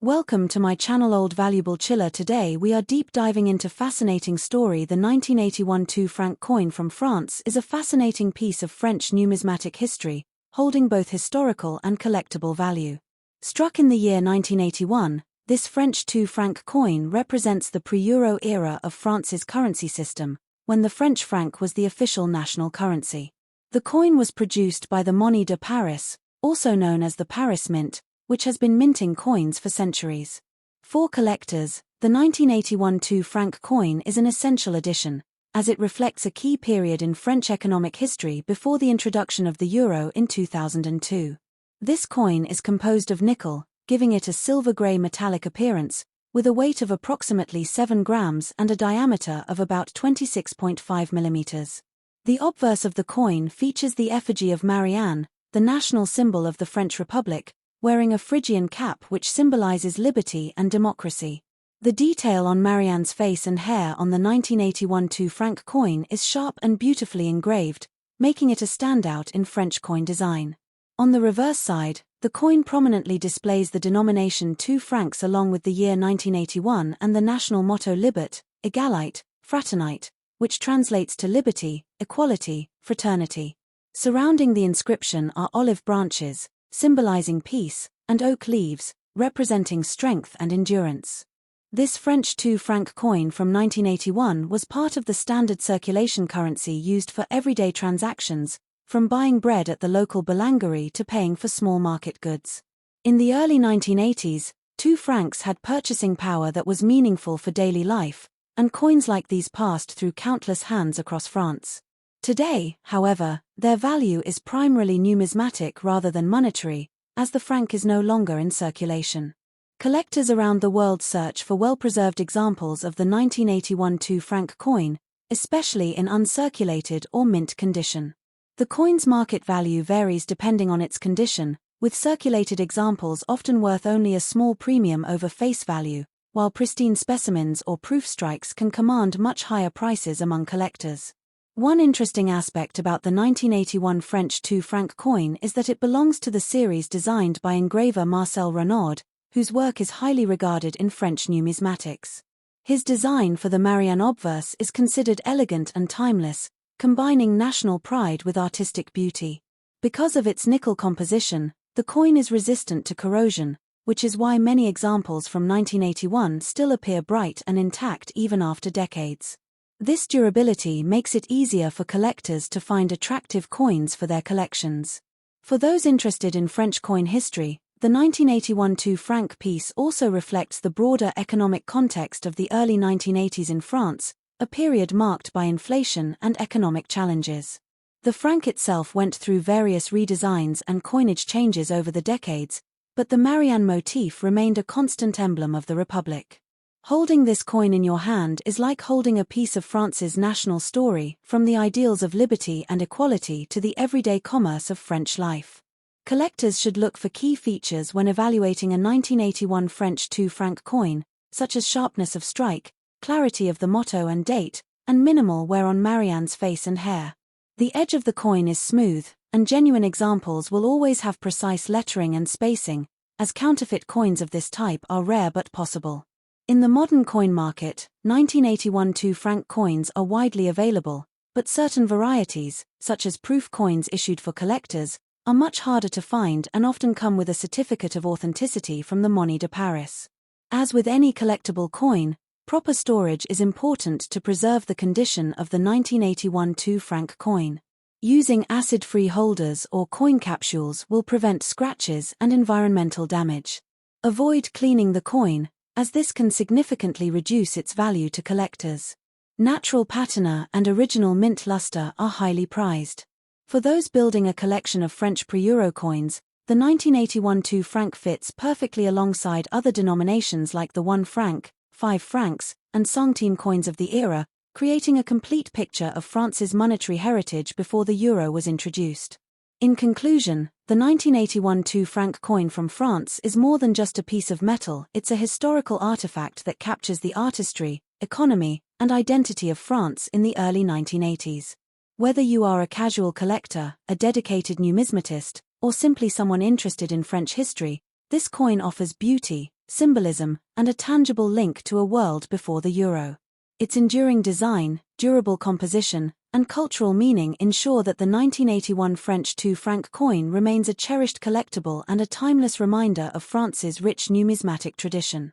Welcome to my channel Old Valuable Chiller. Today we are deep diving into fascinating story. The 1981 2 franc coin from France is a fascinating piece of French numismatic history, holding both historical and collectible value. Struck in the year 1981, this French 2 franc coin represents the pre-Euro era of France's currency system, when the French franc was the official national currency. The coin was produced by the Monnaie de Paris, also known as the Paris Mint, which has been minting coins for centuries. For collectors, the 1981 2 franc coin is an essential addition, as it reflects a key period in French economic history before the introduction of the euro in 2002. This coin is composed of nickel, giving it a silver-grey metallic appearance, with a weight of approximately 7 grams and a diameter of about 26.5 millimeters. The obverse of the coin features the effigy of Marianne, the national symbol of the French Republic, wearing a Phrygian cap which symbolizes liberty and democracy. The detail on Marianne's face and hair on the 1981 2 franc coin is sharp and beautifully engraved, making it a standout in French coin design. On the reverse side, the coin prominently displays the denomination 2 francs along with the year 1981 and the national motto Libet, Égalité, Fraternité, which translates to liberty, equality, fraternity. Surrounding the inscription are olive branches, symbolizing peace, and oak leaves, representing strength and endurance. This French 2 franc coin from 1981 was part of the standard circulation currency used for everyday transactions, from buying bread at the local boulangerie to paying for small market goods. In the early 1980s, 2 francs had purchasing power that was meaningful for daily life, and coins like these passed through countless hands across France. Today, however, their value is primarily numismatic rather than monetary, as the franc is no longer in circulation. Collectors around the world search for well-preserved examples of the 1981 2 franc coin, especially in uncirculated or mint condition. The coin's market value varies depending on its condition, with circulated examples often worth only a small premium over face value, while pristine specimens or proof strikes can command much higher prices among collectors. One interesting aspect about the 1981 French 2 franc coin is that it belongs to the series designed by engraver Marcel Renaud, whose work is highly regarded in French numismatics. His design for the Marianne obverse is considered elegant and timeless, combining national pride with artistic beauty. Because of its nickel composition, the coin is resistant to corrosion, which is why many examples from 1981 still appear bright and intact even after decades. This durability makes it easier for collectors to find attractive coins for their collections. For those interested in French coin history, the 1981 2 franc piece also reflects the broader economic context of the early 1980s in France, a period marked by inflation and economic challenges. The franc itself went through various redesigns and coinage changes over the decades, but the Marianne motif remained a constant emblem of the Republic. Holding this coin in your hand is like holding a piece of France's national story, from the ideals of liberty and equality to the everyday commerce of French life. Collectors should look for key features when evaluating a 1981 French 2 franc coin, such as sharpness of strike, clarity of the motto and date, and minimal wear on Marianne's face and hair. The edge of the coin is smooth, and genuine examples will always have precise lettering and spacing, as counterfeit coins of this type are rare but possible. In the modern coin market, 1981 2 franc coins are widely available, but certain varieties, such as proof coins issued for collectors, are much harder to find and often come with a certificate of authenticity from the Monnaie de Paris. As with any collectible coin, proper storage is important to preserve the condition of the 1981 2 franc coin. Using acid-free holders or coin capsules will prevent scratches and environmental damage. Avoid cleaning the coin, as this can significantly reduce its value to collectors. Natural patina and original mint luster are highly prized. For those building a collection of French pre-Euro coins, the 1981 2 franc fits perfectly alongside other denominations like the 1 franc, 5 francs, and centime coins of the era, creating a complete picture of France's monetary heritage before the euro was introduced. In conclusion, the 1981 2 franc coin from France is more than just a piece of metal. It's a historical artifact that captures the artistry, economy, and identity of France in the early 1980s. Whether you are a casual collector, a dedicated numismatist, or simply someone interested in French history, this coin offers beauty, symbolism, and a tangible link to a world before the euro. Its enduring design, durable composition, and cultural meaning ensure that the 1981 French 2 franc coin remains a cherished collectible and a timeless reminder of France's rich numismatic tradition.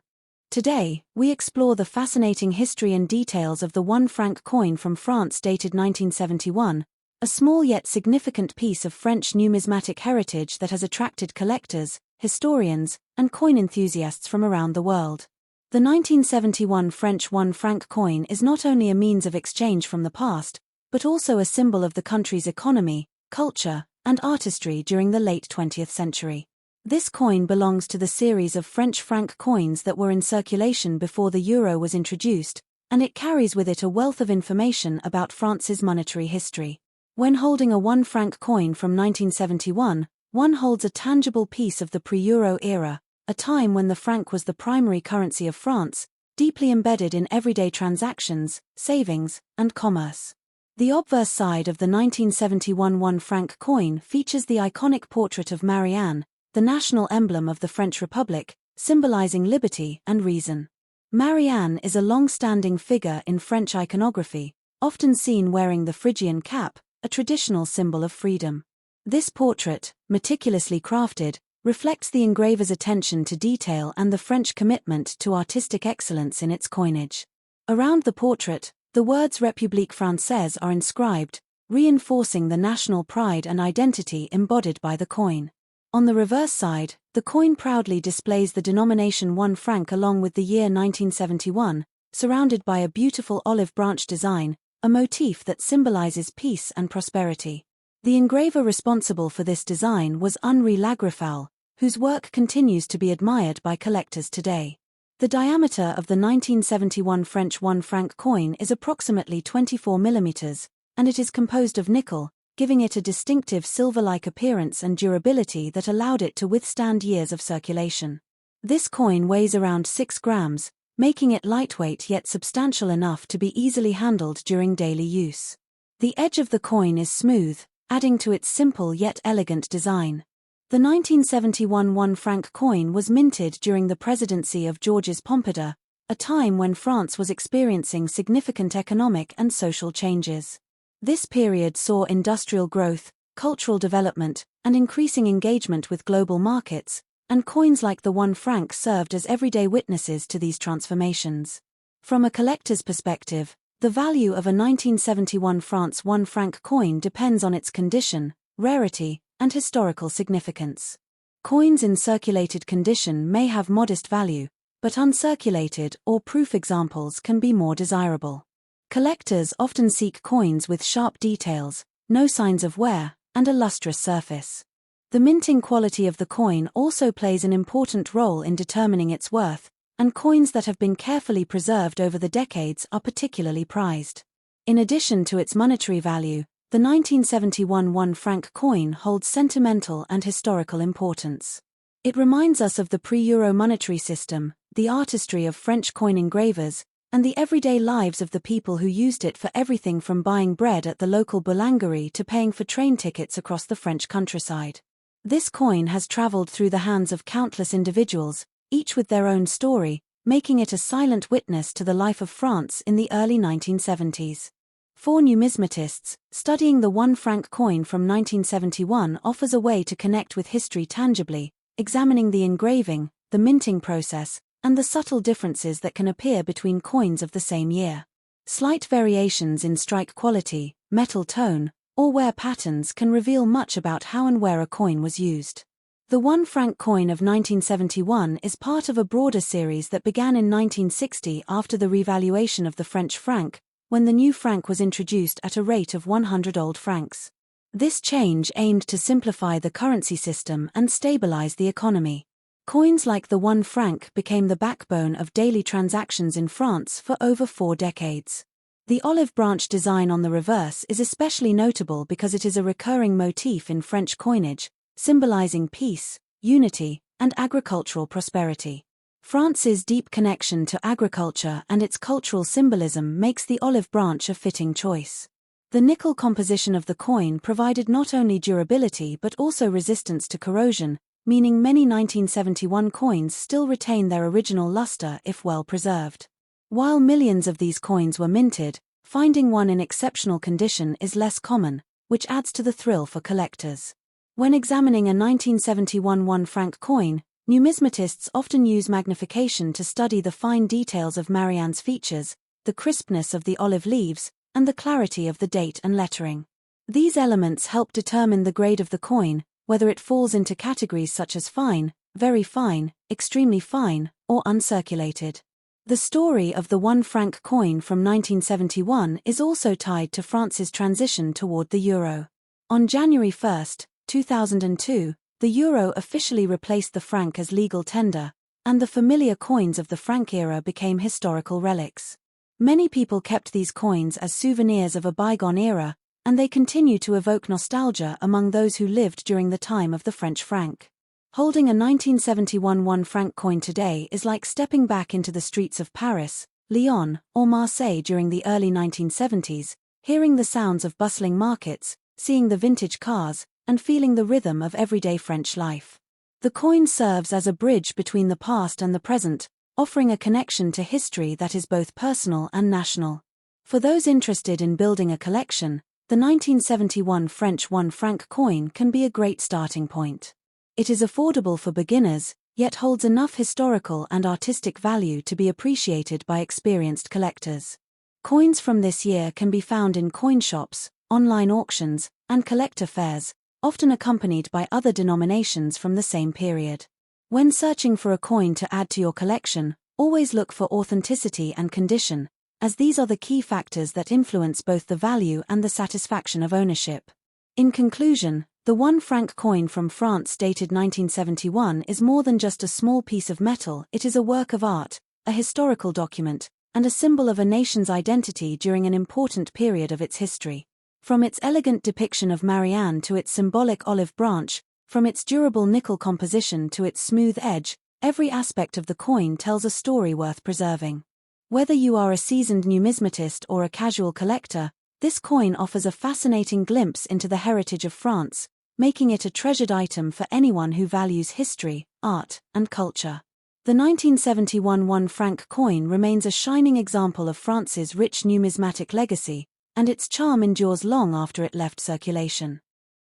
Today, we explore the fascinating history and details of the 1 franc coin from France dated 1971, a small yet significant piece of French numismatic heritage that has attracted collectors, historians, and coin enthusiasts from around the world. The 1971 French 1 franc coin is not only a means of exchange from the past, but also a symbol of the country's economy, culture, and artistry during the late 20th century. This coin belongs to the series of French franc coins that were in circulation before the euro was introduced, and it carries with it a wealth of information about France's monetary history. When holding a 1 franc coin from 1971, one holds a tangible piece of the pre-euro era, a time when the franc was the primary currency of France, deeply embedded in everyday transactions, savings, and commerce. The obverse side of the 1971 1 franc coin features the iconic portrait of Marianne, the national emblem of the French Republic, symbolizing liberty and reason. Marianne is a long-standing figure in French iconography, often seen wearing the Phrygian cap, a traditional symbol of freedom. This portrait, meticulously crafted, reflects the engraver's attention to detail and the French commitment to artistic excellence in its coinage. Around the portrait, the words République Française are inscribed, reinforcing the national pride and identity embodied by the coin. On the reverse side, the coin proudly displays the denomination 1 franc along with the year 1971, surrounded by a beautiful olive branch design, a motif that symbolizes peace and prosperity. The engraver responsible for this design was Henri Lagrafal, whose work continues to be admired by collectors today. The diameter of the 1971 French 1 franc coin is approximately 24 mm, and it is composed of nickel, giving it a distinctive silver-like appearance and durability that allowed it to withstand years of circulation. This coin weighs around 6 grams, making it lightweight yet substantial enough to be easily handled during daily use. The edge of the coin is smooth, adding to its simple yet elegant design. The 1971 1 franc coin was minted during the presidency of Georges Pompidou, a time when France was experiencing significant economic and social changes. This period saw industrial growth, cultural development, and increasing engagement with global markets, and coins like the 1 franc served as everyday witnesses to these transformations. From a collector's perspective, the value of a 1971 France 1 franc coin depends on its condition, rarity, and historical significance. Coins in circulated condition may have modest value, but uncirculated or proof examples can be more desirable. Collectors often seek coins with sharp details, no signs of wear, and a lustrous surface. The minting quality of the coin also plays an important role in determining its worth, and coins that have been carefully preserved over the decades are particularly prized. In addition to its monetary value, the 1971 1 franc coin holds sentimental and historical importance. It reminds us of the pre-euro monetary system, the artistry of French coin engravers, and the everyday lives of the people who used it for everything from buying bread at the local boulangerie to paying for train tickets across the French countryside. This coin has traveled through the hands of countless individuals, each with their own story, making it a silent witness to the life of France in the early 1970s. For numismatists, studying the 1 franc coin from 1971 offers a way to connect with history tangibly, examining the engraving, the minting process, and the subtle differences that can appear between coins of the same year. Slight variations in strike quality, metal tone, or wear patterns can reveal much about how and where a coin was used. The 1 franc coin of 1971 is part of a broader series that began in 1960 after the revaluation of the French franc, when the new franc was introduced at a rate of 100 old francs. This change aimed to simplify the currency system and stabilize the economy. Coins like the 1 franc became the backbone of daily transactions in France for over 4 decades. The olive branch design on the reverse is especially notable because it is a recurring motif in French coinage, symbolizing peace, unity, and agricultural prosperity. France's deep connection to agriculture and its cultural symbolism makes the olive branch a fitting choice. The nickel composition of the coin provided not only durability but also resistance to corrosion, meaning many 1971 coins still retain their original luster if well preserved. While millions of these coins were minted, finding one in exceptional condition is less common, which adds to the thrill for collectors. When examining a 1971 1 franc coin, numismatists often use magnification to study the fine details of Marianne's features, the crispness of the olive leaves, and the clarity of the date and lettering. These elements help determine the grade of the coin, whether it falls into categories such as fine, very fine, extremely fine, or uncirculated. The story of the 1 franc coin from 1971 is also tied to France's transition toward the euro. On January 1, 2002, the euro officially replaced the franc as legal tender, and the familiar coins of the franc era became historical relics. Many people kept these coins as souvenirs of a bygone era, and they continue to evoke nostalgia among those who lived during the time of the French franc. Holding a 1971 1 franc coin today is like stepping back into the streets of Paris, Lyon, or Marseille during the early 1970s, hearing the sounds of bustling markets, seeing the vintage cars, and feeling the rhythm of everyday French life. The coin serves as a bridge between the past and the present, offering a connection to history that is both personal and national. For those interested in building a collection, the 1971 French 1 franc coin can be a great starting point. It is affordable for beginners, yet holds enough historical and artistic value to be appreciated by experienced collectors. Coins from this year can be found in coin shops, online auctions, and collector fairs, often accompanied by other denominations from the same period. When searching for a coin to add to your collection, always look for authenticity and condition, as these are the key factors that influence both the value and the satisfaction of ownership. In conclusion, the 1 franc coin from France dated 1971 is more than just a small piece of metal. It is a work of art, a historical document, and a symbol of a nation's identity during an important period of its history. From its elegant depiction of Marianne to its symbolic olive branch, from its durable nickel composition to its smooth edge, every aspect of the coin tells a story worth preserving. Whether you are a seasoned numismatist or a casual collector, this coin offers a fascinating glimpse into the heritage of France, making it a treasured item for anyone who values history, art, and culture. The 1971 1 franc coin remains a shining example of France's rich numismatic legacy, and its charm endures long after it left circulation.